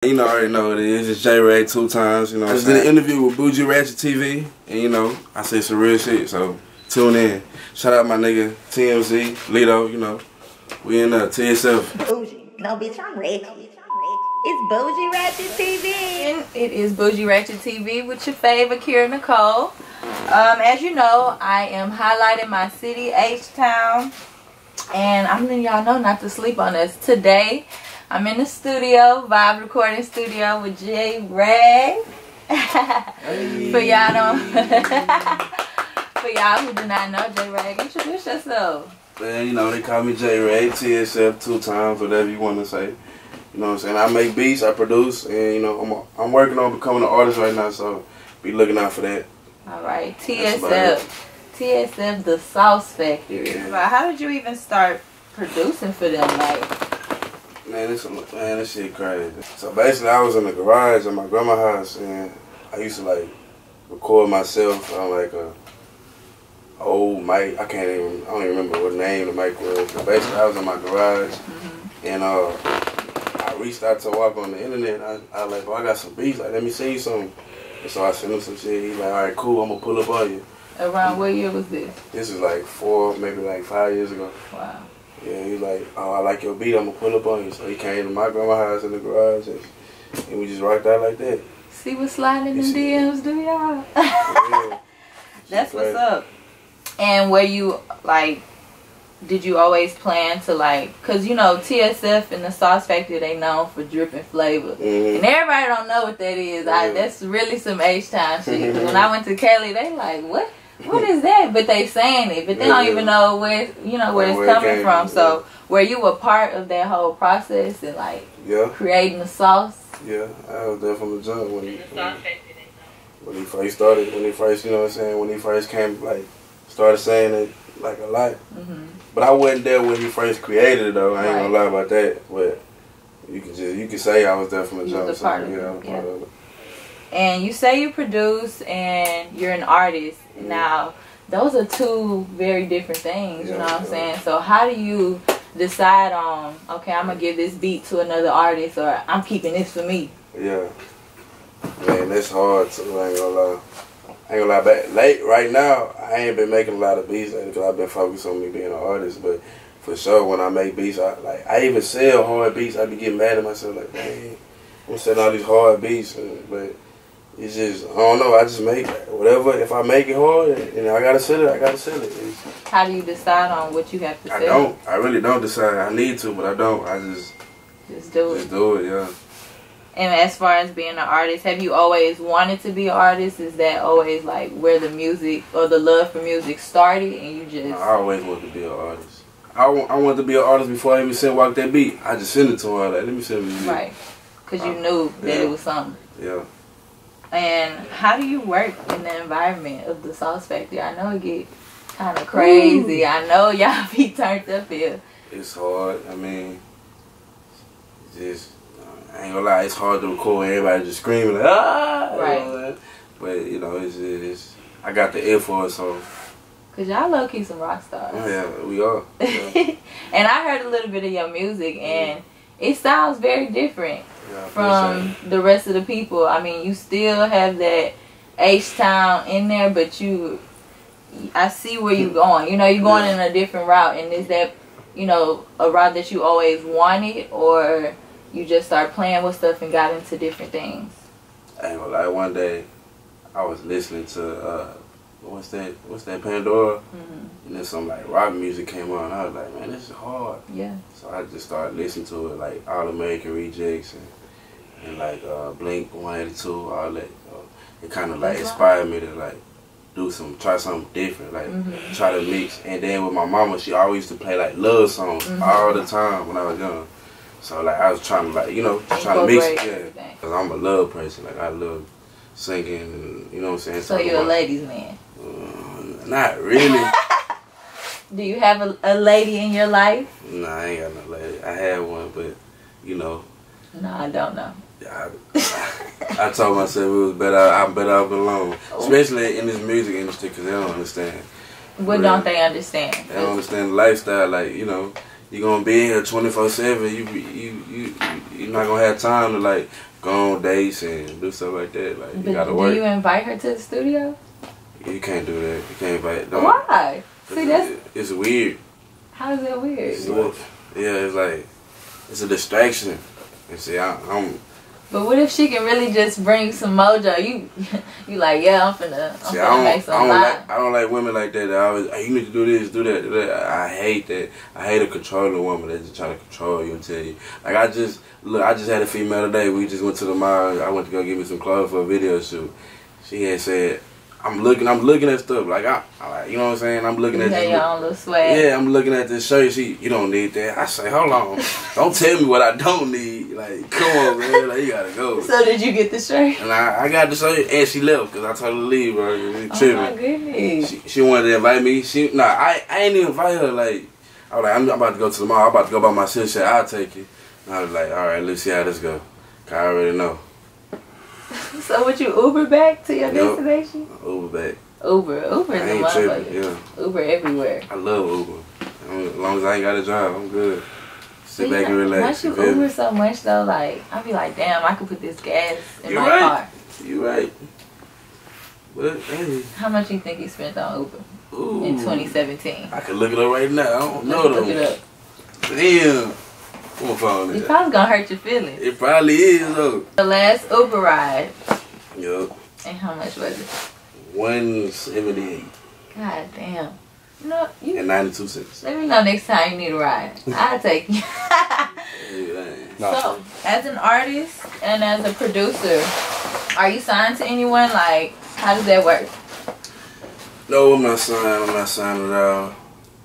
You know, I already know what it is. It's JRAG 2 times, you know what I'm saying? I did an interview with BOOJIE RATCHET TV, and you know, I said some real shit, so tune in. Shout out my nigga, TMZ, Lido, you know. We in TSF. BOOJIE. No, bitch, I'm Reggie. It's BOOJIE RATCHET TV. And it is BOOJIE RATCHET TV with your favorite Ahkira, Nicole. As you know, I am highlighting my city, H-Town. And I'm letting y'all know not to sleep on us. Today, I'm in the studio, Vibe Recording Studio with JRAG. For y'all who do not know JRAG, introduce yourself. Man, you know, they call me JRAG, TSF 2 times, whatever you want to say. You know what I'm saying? I make beats, I produce, and you know, I'm working on becoming an artist right now, so be looking out for that. Alright, TSF, the Sauce Factory. Yeah. How did you even start producing for them? Like, Man, this shit crazy. So basically, I was in the garage at my grandma's house, and I used to like record myself on like a old mic. I don't even remember what name the mic was. But basically, I was in my garage, and I reached out to walk on the internet. I was like, well, I got some beats. Like, let me send you some. And so I sent him some shit. He's like, all right, cool. I'm gonna pull up on you. Around what year was this? This is like 4, maybe like 5 years ago. Wow. Yeah, he was like, oh, I like your beat, I'm gonna pull up on you. So he came to my grandma's house in the garage, and we just rocked out like that. See what's sliding in the DMs, do y'all? Yeah. That's what's up. And were you, like, did you always plan to, like, because, you know, TSF and the Sauce Factory, they known for dripping flavor. And everybody don't know what that is. That's really some H-Town shit. When I went to Cali, they like, what? What is that? But they saying it, but they don't even know where it's coming from. So, were you a part of that whole process and like creating the sauce? Yeah, I was there from the jump when he first started. When he first, you know what I'm saying, when he first came, like started saying it like a lot. But I wasn't there when he first created it though. I ain't gonna lie about that. But you can say I was there from the jump. So, part of it. And you say you produce and you're an artist. Now, those are two very different things, you know what I'm saying? So how do you decide on, okay, I'm going to give this beat to another artist, or I'm keeping this for me? Yeah. Man, that's hard too, I ain't gonna lie. I ain't gonna lie, but right now, I ain't been making a lot of beats because I've been focused on me being an artist, but for sure, when I make beats, I even sell hard beats. I be getting mad at myself, like, man, I'm selling all these hard beats, but it's just, I don't know, I just make whatever. If I make it hard and I gotta sell it, I gotta sell it. How do you decide on what you have to sell? I really don't decide. I need to, but I don't. I just do it. Just do it, yeah. And as far as being an artist, have you always wanted to be an artist? Is that always like where the music or the love for music started and you just... I always wanted to be an artist. I wanted to be an artist before I even walk that beat. I just sent it to her, like, let me send it to you. Right. Because you knew that it was something. Yeah. And how do you work in the environment of the Sauce Factory? I know it get kind of crazy. I know y'all be turned up here. It's hard. I mean, I ain't gonna lie, it's hard to record everybody just screaming like, ah! Right. But, you know, it's I got the ear for it, so. Because y'all low-key some rock stars. Oh, yeah, we are. Yeah. And I heard a little bit of your music, and it sounds very different from the rest of the people. I mean, you still have that H-Town in there, but I see where you're going. You know, you're going in a different route. And is that, you know, a route that you always wanted, or you just started playing with stuff and got into different things? I ain't gonna lie, one day I was listening to what's that Pandora? And then some like rock music came on. I was like, man, this is hard. Yeah. So I just started listening to it, like All American Rejects and like Blink 182, all that. It kind of like inspired me to like try something different, like try to mix. And then with my mama, she always used to play like love songs all the time when I was young. So like I was trying to like, you know, trying to mix it. Yeah. Cause I'm a love person. Like I love singing, and, you know what I'm saying. So you're a ladies' man. Not really. Do you have a lady in your life? Nah, I ain't got no lady. I had one, but you know. No, I don't know. I told myself I'm better off alone, especially in this music industry, because they don't understand. What don't they understand? They don't understand the lifestyle. Like, you know, you gonna be in here 24/7. You're not gonna have time to like go on dates and do stuff like that. Like you gotta work. Do you invite her to the studio? You can't do that. You can't invite. Don't. Why? See, it's weird. How is that weird? It's like it's a distraction. And see, I'm. But what if she can really just bring some mojo? You like, yeah, I'm finna make some live. I don't like women like that. That always, hey, you need to do this, do that, do that. I hate that. I hate a controlling woman that just try to control you and tell you. Like I just had a female today. We just went to the mall. I went to go get me some clothes for a video shoot. She had said, I'm looking at stuff like you know what I'm saying. I'm looking at this. Your own little swag. Yeah, I'm looking at this shirt. You don't need that. I say, hold on, don't tell me what I don't need. Like, come on, man. Like, you gotta go. So did you get the shirt? And I got the shirt, and she left because I told her to leave. Bro, oh my goodness. She wanted to invite me. I ain't even invite her. Like, I was like, I'm about to go to the mall. I'm about to go by myself. She said, I'll take you. And I was like, all right, let's see how this go. I already know. So would you Uber back to your destination? Uber back. Uber is the motherfucker. Yeah. Uber everywhere. I love Uber. As long as I ain't got a job, I'm good. Sit back and relax. Once you Uber so much though, like I be like, damn, I could put this gas in my car. You right. But hey. How much you think you spent on Uber in 2017? I can look it up right now. I don't know though. Look it up. Damn. Come on, phone. It's probably gonna hurt your feelings. It probably is though. The last Uber ride. Yup. And how much was it? $178. God damn. No, and 92 cents. Let me know next time you need a ride. I'll take you. So, as an artist and as a producer, are you signed to anyone? Like, how does that work? No, I'm not signed. I'm not signed at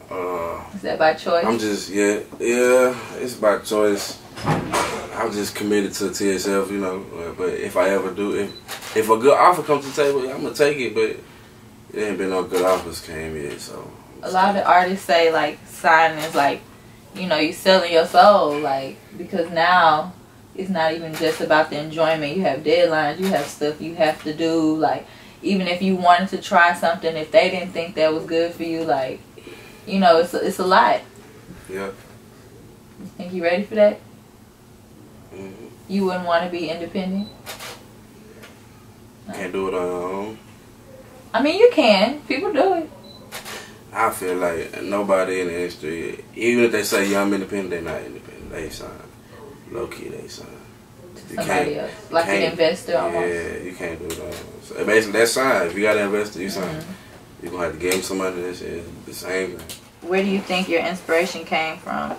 all. Is that by choice? I'm just, yeah, it's by choice. I'm just committed to TSF, you know. But if I ever do, if a good offer comes to the table, I'm gonna take it. But there ain't been no good offers came yet, so. A lot of artists say like signing is like, you know, you selling your soul, like, because now it's not even just about the enjoyment. You have deadlines, you have stuff you have to do. Like, even if you wanted to try something, if they didn't think that was good for you, like, you know, it's a lot. Yeah. You think you ready for that? Mm-hmm. You wouldn't want to be independent? No. Can't do it on your own. I mean, you can. People do it. I feel like nobody in the industry, even if they say, yeah, I'm independent, they're not independent. They sign. Low key, they sign. Somebody else. Like an investor almost. Yeah, you can't do that. So basically, that's sign. If you got an investor, you sign. You're going to have to give them some money. That shit. The same thing. Where do you think your inspiration came from?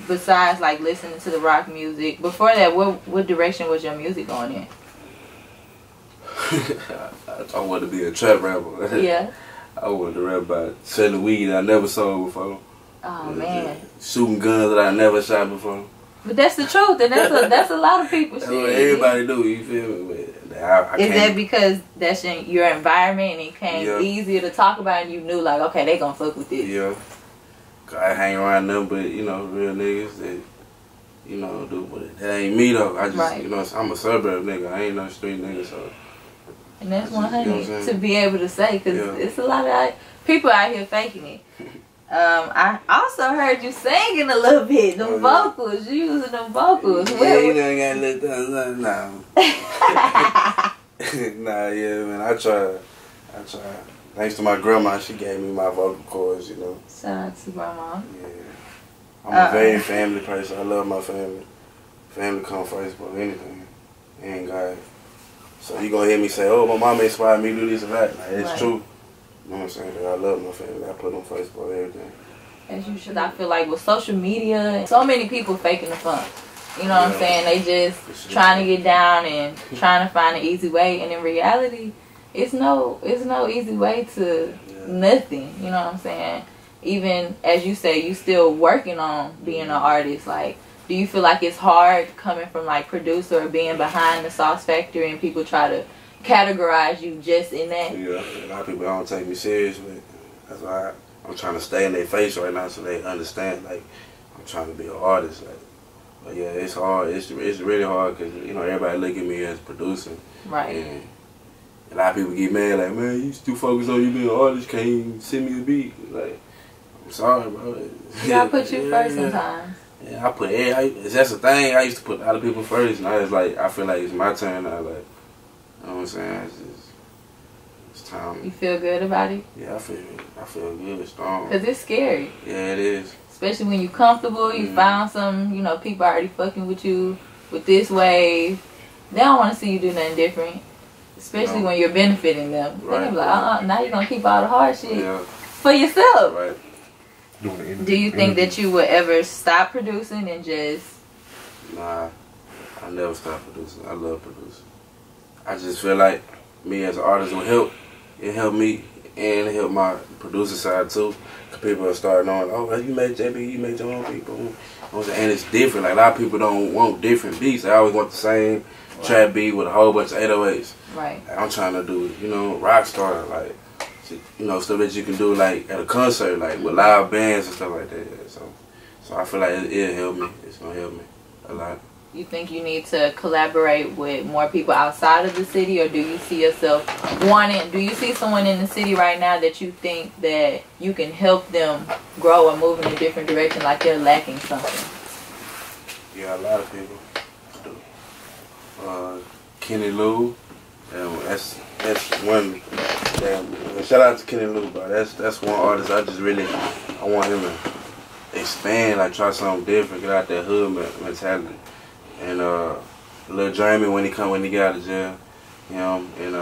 Besides, like, listening to the rock music. Before that, what direction was your music going in? I wanted to be a trap rapper. Yeah. I wanted to rap about selling weed that I never sold before. Oh, man. Shooting guns that I never shot before. But that's the truth, and that's a lot of people. That's what everybody do, you feel me? Is that because that's your environment and it came easier to talk about and you knew, like, okay, they gonna fuck with this? Yeah. I hang around them, but, you know, real niggas that, you know, do, but that ain't me, though. I just, you know, I'm a suburb nigga. I ain't no street nigga, so. And that's 100 to be able to say, because it's a lot of people out here faking it. I also heard you singing a little bit, them vocals. You using them vocals. Yeah, you know, you got little nah. Nah, yeah, man, I tried. Thanks to my grandma, she gave me my vocal cords, you know. Shout out to grandma. Yeah. I'm a very family person. I love my family. Family come first, but anything. And God. So you gonna hear me say, oh, my mama inspired me to do this and that. Like, it's true. You know what I'm saying? I love my family. I put them first for everything. As you should. I feel like with social media, so many people faking the funk. You know what I'm saying? They just trying to get down and trying to find an easy way. And in reality, it's no easy way to nothing. You know what I'm saying? Even as you say, you still working on being an artist. Like, do you feel like it's hard coming from like producer or being behind the Sauce Factory and people try to categorize you just in that? Yeah, a lot of people don't take me seriously. That's why I'm trying to stay in their face right now so they understand. Like, I'm trying to be an artist. Like, but yeah, it's hard. It's really hard because, you know, everybody look at me as producing. Right. And a lot of people get mad like, man, you too focused on you being an artist, can't even send me a beat. Like, I'm sorry, bro. You gotta put you first sometimes. Yeah, I put that's the thing. I used to put other people first. Now it's like I feel like it's my turn now. Like, you know what I'm saying? It's time. You feel good about it? Yeah, I feel good, strong. Cause it's scary. Yeah, it is. Especially when you comfortable, you found some, you know, people already fucking with you with this wave. They don't want to see you do nothing different. Especially when you're benefiting them. Right. They're like, now you're gonna keep all the hard shit for yourself. Right. Do you think that you would ever stop producing and just... Nah, I never stop producing. I love producing. I just feel like me as an artist will help. It helped me and it helped my producer side too. Cause people will start knowing, oh, you make JB, you make your own people. And it's different. Like a lot of people don't want different beats. They always want the same trap beat with a whole bunch of 808s. Right. Like, I'm trying to do, you know, rock star, like, you know, stuff that you can do like at a concert, like with live bands and stuff like that. So I feel like it'll help me. It's gonna help me a lot. You think you need to collaborate with more people outside of the city, or do you see yourself do you see someone in the city right now that you think that you can help them grow or move in a different direction, like they're lacking something? Yeah, a lot of people do. Kenny Lou, that's one. Shout out to Kenny Lou, bro. That's one artist I want him to expand, like try something different, get out that hood mentality. And Lil Jamie when he get out of jail, you know, and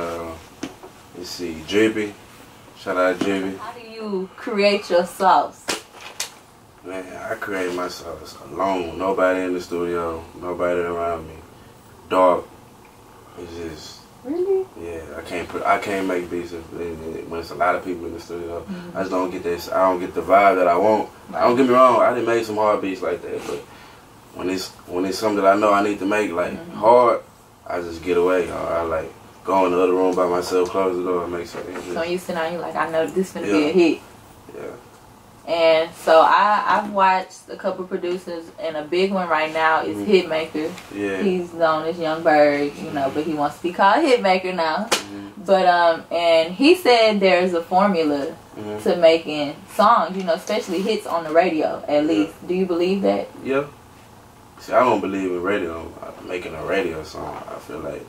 let's see, Drippy. Shout out Drippy. How do you create your sauce? Man, I create my sauce alone. Nobody in the studio, nobody around me. Dark. It's just really? Yeah, I can't make beats when it's a lot of people in the studio. I just don't get this. I don't get the vibe that I want. Right. Don't get me wrong. I didn't make some hard beats like that, but when it's something that I know I need to make like hard, I just get away. I like go in the other room by myself, close the door, and make something. So when you sit down, you're like, I know this finna be a hit. Yeah. And so I've watched a couple producers, and a big one right now is Hitmaker. Yeah. He's known as Young Bird, you know, but he wants to be called Hitmaker now. But and he said there's a formula to making songs, you know, especially hits on the radio. At least, do you believe that? Yeah. See, I don't believe in making a radio song. I feel like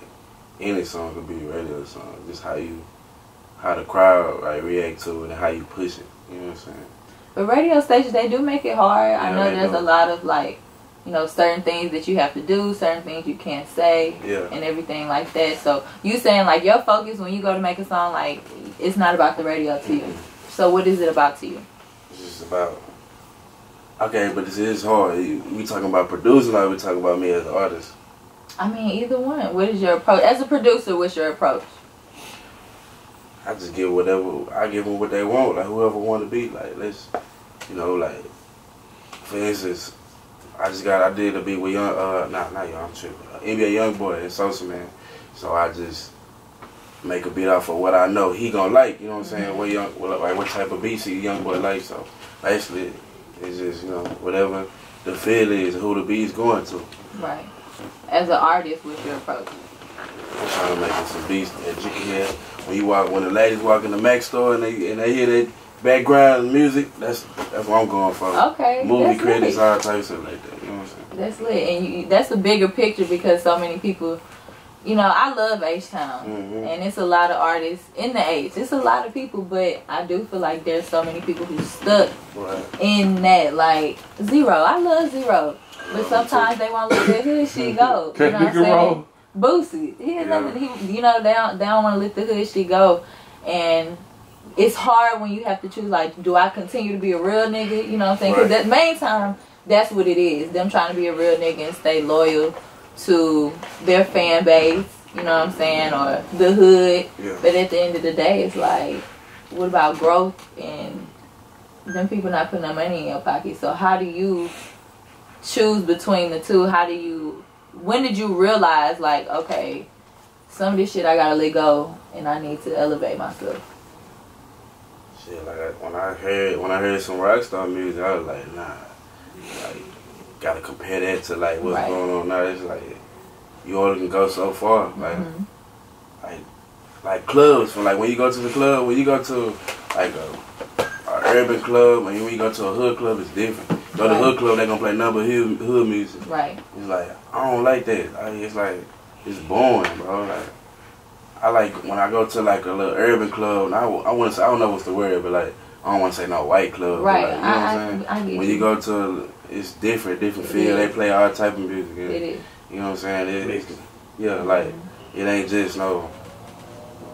any song could be a radio song. Just how the crowd like react to it and how you push it. You know what I'm saying? But radio stations, they do make it hard. I know there's a lot of like, you know, certain things that you have to do, certain things you can't say, and everything like that. So you saying like your focus when you go to make a song, like it's not about the radio to you. So what is it about to you? It's just about. Okay, but this is hard. We talking about producing, or we talking about me as an artist? I mean, either one. What is your approach? As a producer, what's your approach? I just give I give them what they want, like whoever want to be. Like, let's, you know, like, for instance, I did a beat with not Young, I'm tripping. NBA Youngboy and xoxo, man. So I just make a beat off of what I know he gonna like, you know what I'm saying? What type of beats Youngboy like. So basically, it's just, you know, whatever the feel is, who the beat's going to. Right. As an artist, what's your approach? I'm trying to make some beats that you can hear when the ladies walk in the Mac store and they hear that background music. That's what I'm going for. Okay. Movie credits, all types of like that. You know what I'm saying? That's lit, and that's a bigger picture because so many people. You know, I love H-Town, and it's a lot of artists in the H. It's a lot of people, but I do feel like there's so many people who's stuck in that, like, Zero. I love Zero, but sometimes they won't let the hood shit go. You know what I'm saying? Boosie. You know, they don't want to let the hood shit go, and it's hard when you have to choose, like, do I continue to be a real nigga? You know what I'm saying? Because that main time, that's what it is. Them trying to be a real nigga and stay loyal to their fan base, you know what I'm saying, or the hood. But at the end of the day, it's like, what about growth and them people not putting no money in your pocket? So how do you choose between the two? When did you realize, like, okay, some of this shit I gotta let go and I need to elevate myself? Shit, like when I heard some rockstar music, I was like, nah, like, gotta compare that to like what's going on now. It's like you only can go so far. Like clubs. From like when you go to the club, when you go to like urban club, and when you go to a hood club, it's different. Go to the hood club, they gonna play number hood music. Right. It's like, I don't like that. It's like, it's boring, bro. Like, I like when I go to like a little urban club, and I wouldn't say, I don't know what's the word, but like, I don't want to say no white club. Right. Like, you know what I'm saying? When you go to, it's different feel. They play all type of music. It is. You know what I'm saying? Yeah, like, it ain't just no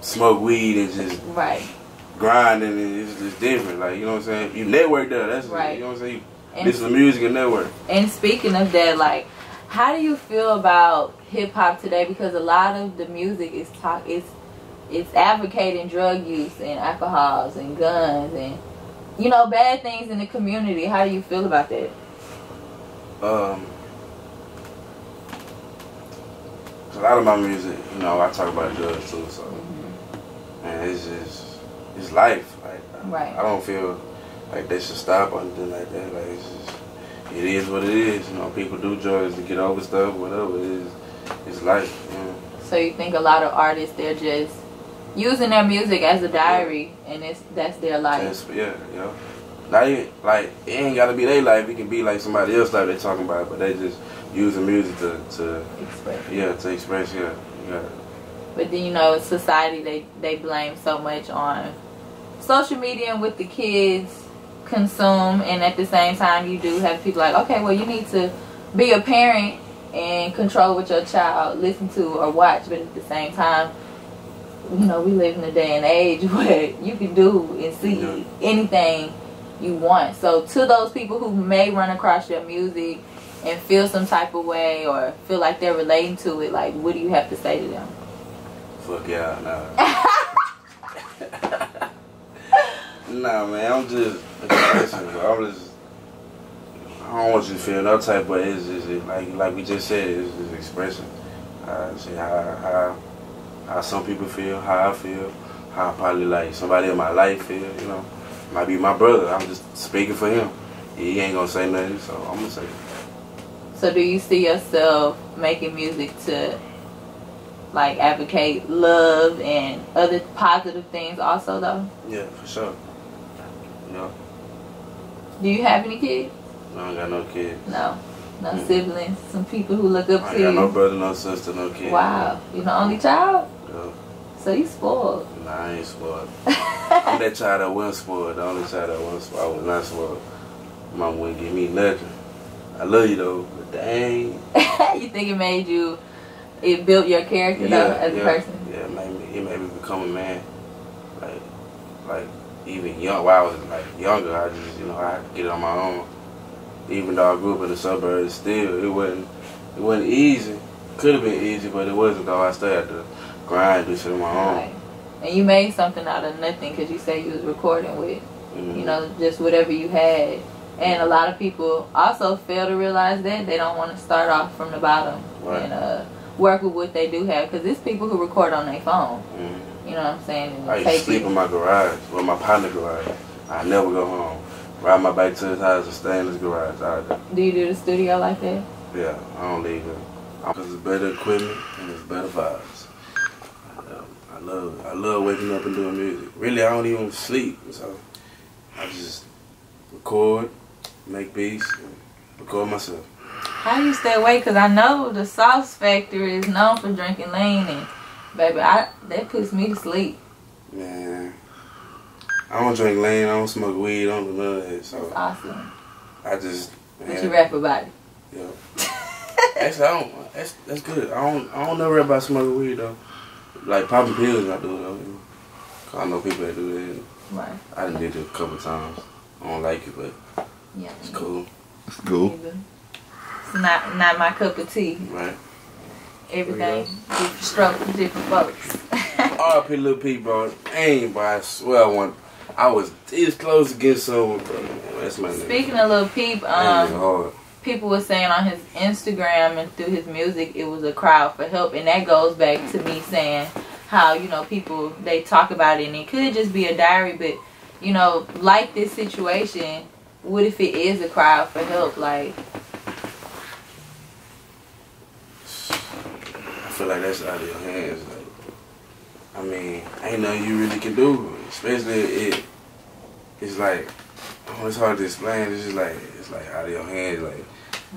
smoke weed and just grinding. It's just different. Like, you know what I'm saying? You network there. That's right. You know what I'm saying? You listen to music and network. And speaking of that, like, how do you feel about hip hop today? Because a lot of the music is it's advocating drug use and alcohols and guns and, you know, bad things in the community. How do you feel about that? A lot of my music, you know, I talk about drugs too, so man, it's life. Like, I don't feel like they should stop or anything like that. Like, it is what it is. You know, people do drugs to get over stuff, whatever it is. It's life. You know? So you think a lot of artists, they're just using their music as a diary, and that's their life. Yeah. Not even, like, it ain't gotta be their life. It can be like somebody else's life they're talking about, but they just using music to express. Yeah, to express. Yeah. But then, you know, society, they blame so much on social media and what the kids consume, and at the same time you do have people like, okay, well, you need to be a parent and control what your child listen to or watch, but at the same time, you know, we live in a day and age where you can do and see anything you want. So to those people who may run across your music and feel some type of way or feel like they're relating to it, like, what do you have to say to them? Fuck y'all, nah. Nah, man, I'm just expressing, bro. I don't want you to feel no type of way. It's just, like we just said, it's just expressing. See how some people feel, how I feel, how probably like somebody in my life feel, you know. Might be my brother. I'm just speaking for him. He ain't gonna say nothing, so I'm gonna say it. So do you see yourself making music to, like, advocate love and other positive things also, though? Yeah, for sure. Yeah. Do you have any kids? No, I ain't got no kids. No siblings? Some people who look up to you? I ain't got no brother, no sister, no kids. Wow. You the only child? Yeah. So you spoiled. Nah, I ain't spoiled. I'm that child that wasn't spoiled. The only child that wasn't spoiled. I was not spoiled. Mom wouldn't give me nothing. I love you though, but dang. You think it built your character though as a person? Yeah, it made me become a man. Like even young, while I was like younger, I just, you know, I had to get it on my own. Even though I grew up in the suburbs, still it wasn't easy. Could have been easy, but it wasn't though. I still had to grind, do shit on my own. Right. And you made something out of nothing because you said you was recording with, you know, just whatever you had. And a lot of people also fail to realize that they don't want to start off from the bottom and work with what they do have, because there's people who record on their phone. You know what I'm saying? And I used to sleep in my garage, well, my partner's garage. I never go home. Ride my bike to his house and stay in his garage all day. Do you do the studio like that? Yeah, I don't leave it. Because it's better equipment and it's better vibes. I love waking up and doing music. Really, I don't even sleep, so I just record, make beats, and record myself. How do you stay awake? Because I know the Sauce Factory is known for drinking lean, and baby, that puts me to sleep. Man, I don't drink lean, I don't smoke weed, I don't do none of that. So that's awesome. I just, man. But you rap about it. Yeah. Actually, I don't. That's good. I don't never rap about smoking weed though. Like popping pills, I do it though. You know? Cause I know people that do that. Right. I done did it a couple times. I don't like it, but yeah, it's cool. It's cool. It's not my cup of tea. Right. Everything different strokes for different folks. R.I.P. Lil P, bro. Ain't, but I swear I was this close to getting someone, bro. That's my name. Speaking of Lil Peep, people were saying on his Instagram and through his music it was a crowd for help, and that goes back to me saying how, you know, people, they talk about it and it could just be a diary, but, you know, like this situation, what if it is a crowd for help? Like, I feel like that's out of your hands. Like, I mean, ain't nothing you really can do, especially it's like it's hard to explain. It's just like, it's like out of your hands. Like.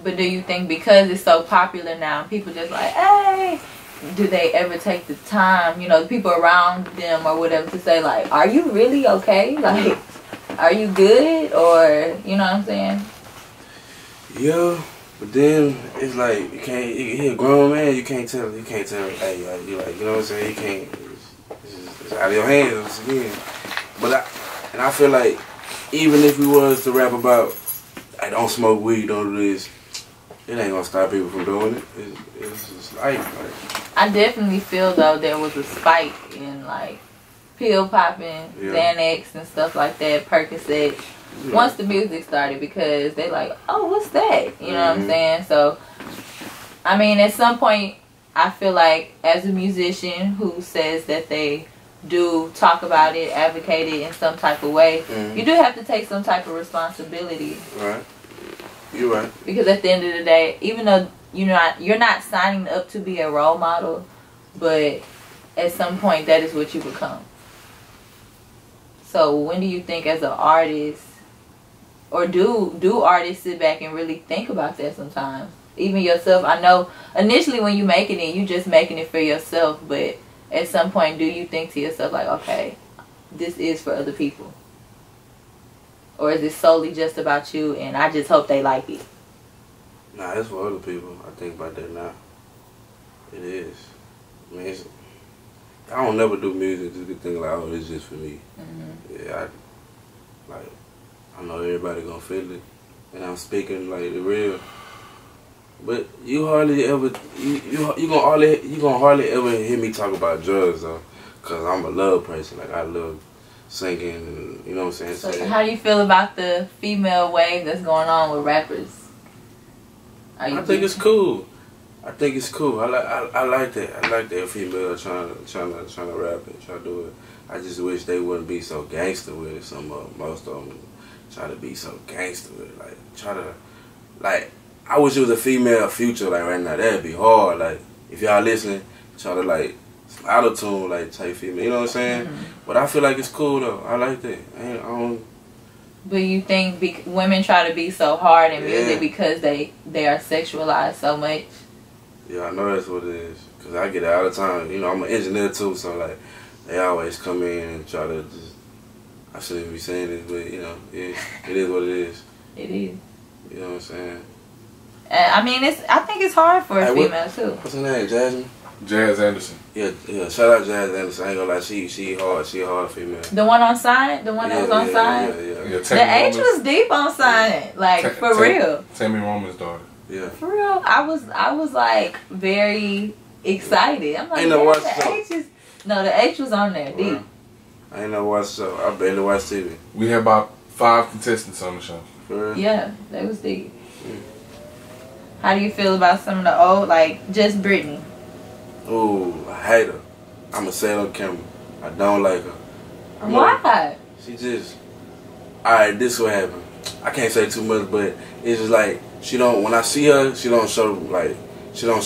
But do you think because it's so popular now, people just like, hey, do they ever take the time, you know, the people around them or whatever, to say like, are you really okay? Like, are you good? Or, you know what I'm saying? Yeah, but then it's like, you can't, he a grown man, you can't tell, hey, you like, you know what I'm saying? You can't, it's out of your hands once again. But I feel like, even if we was to rap about, I don't smoke weed, don't do this, it ain't gonna stop people from doing it. It's just life. I definitely feel though there was a spike in like pill popping, Xanax and stuff like that, Percocet. Yeah. Once the music started, because they like, oh, what's that? You know what I'm saying? So, I mean, at some point, I feel like as a musician who says that they do talk about it, advocate it in some type of way, you do have to take some type of responsibility. Right. You're right. Because at the end of the day, even though you're not signing up to be a role model, but at some point that is what you become. So when do you think as an artist, or do artists sit back and really think about that sometimes? Even yourself, I know initially when you making it, you just making it for yourself, but at some point do you think to yourself like, okay, this is for other people? Or is it solely just about you and I just hope they like it? Nah, it's for other people. I think about that now. It is. I mean, I don't never do music just to think like, oh, it's just for me. Yeah, I know everybody gonna feel it, and I'm speaking like the real. But you hardly ever, you gonna hardly ever hear me talk about drugs though, cause I'm a love person. Like I love singing, and you know what I'm saying. So how do you feel about the female wave that's going on with rappers? I think it's cool. I think it's cool. I like that. I like that female trying to rap and try to do it. I just wish they wouldn't be so gangster with it. Most of them try to be so gangster with it. Like try to, like I wish it was a female Future like right now. That'd be hard. Like if y'all listening, try to like some auto tune like type female. You know what I'm saying? But I feel like it's cool though. I like that. I don't. But you think women try to be so hard in music because they are sexualized so much? Yeah, I know that's what it is. Cause I get it all the time. You know, I'm an engineer too, so like they always come in and try to just. I shouldn't be saying this, but you know, it is what it is. It is. You know what I'm saying? I mean, I think it's hard for a female too. What's her name? Jasmine. Jazz Anderson. Yeah. Shout out Jazz Anderson. I ain't gonna lie, she hard. She a hard female. The one on Sign, the one that was on Sign. Yeah. The H was deep on Sign, like for real. Tammy Roman's daughter. Yeah. For real, I was like very excited. I'm like, ain't no watch the H is the H was on there deep. I ain't no watch show. I barely watch TV. We had about 5 contestants on the show. For real? Yeah, that was deep. How do you feel about some of the old, like just Britney? Ooh, I hate her. I'ma say it on camera. I don't like her. Why? She just. Alright, this what happened. I can't say too much, but it's just like she don't. When I see her, she don't show me. Like she'll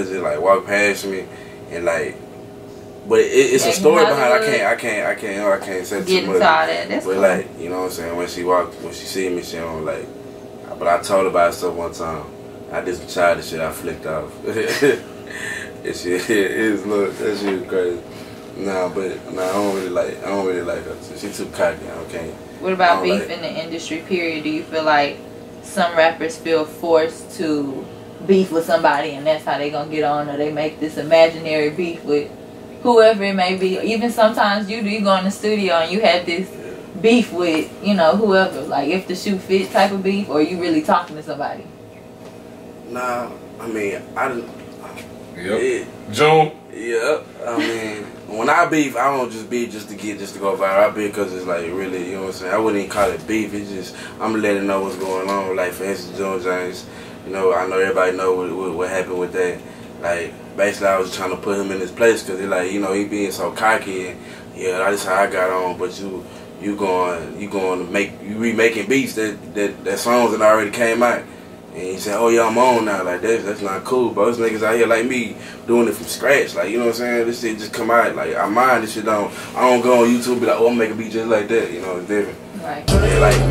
just like walk past me and like. But it's a story behind it. I can't say too much. But cool. Like, you know what I'm saying, when she see me, she don't like. But I told her about stuff one time. I did some childish shit. I flicked off. That shit was crazy. I don't really like her. She too cocky. Okay. What about beef in the industry? Period. Do you feel like some rappers feel forced to beef with somebody, and that's how they gonna get on, or they make this imaginary beef with whoever it may be? Even sometimes you go in the studio and you have this beef with, you know, whoever, like if the shoe fit type of beef, or you really talking to somebody? Nah, I mean, Yep. June. Yep. I mean, when I beef, I don't just beef just to go viral. I beef because it's like really, you know what I'm saying? I wouldn't even call it beef. It's just, I'm letting know what's going on. Like, for instance, Joe James, you know, I know everybody know what happened with that. Like, basically, I was trying to put him in his place because he like, you know, he being so cocky and, yeah, that's how I got on, but you remaking beats that songs that already came out. And he said, oh yeah, I'm on now. Like that's not cool, bro. Those niggas out here like me doing it from scratch. Like, you know what I'm saying? This shit just come out. Like I mind this shit I don't go on YouTube and be like, oh, I'm making a beat just like that. You know, it's different. Right. Yeah, like.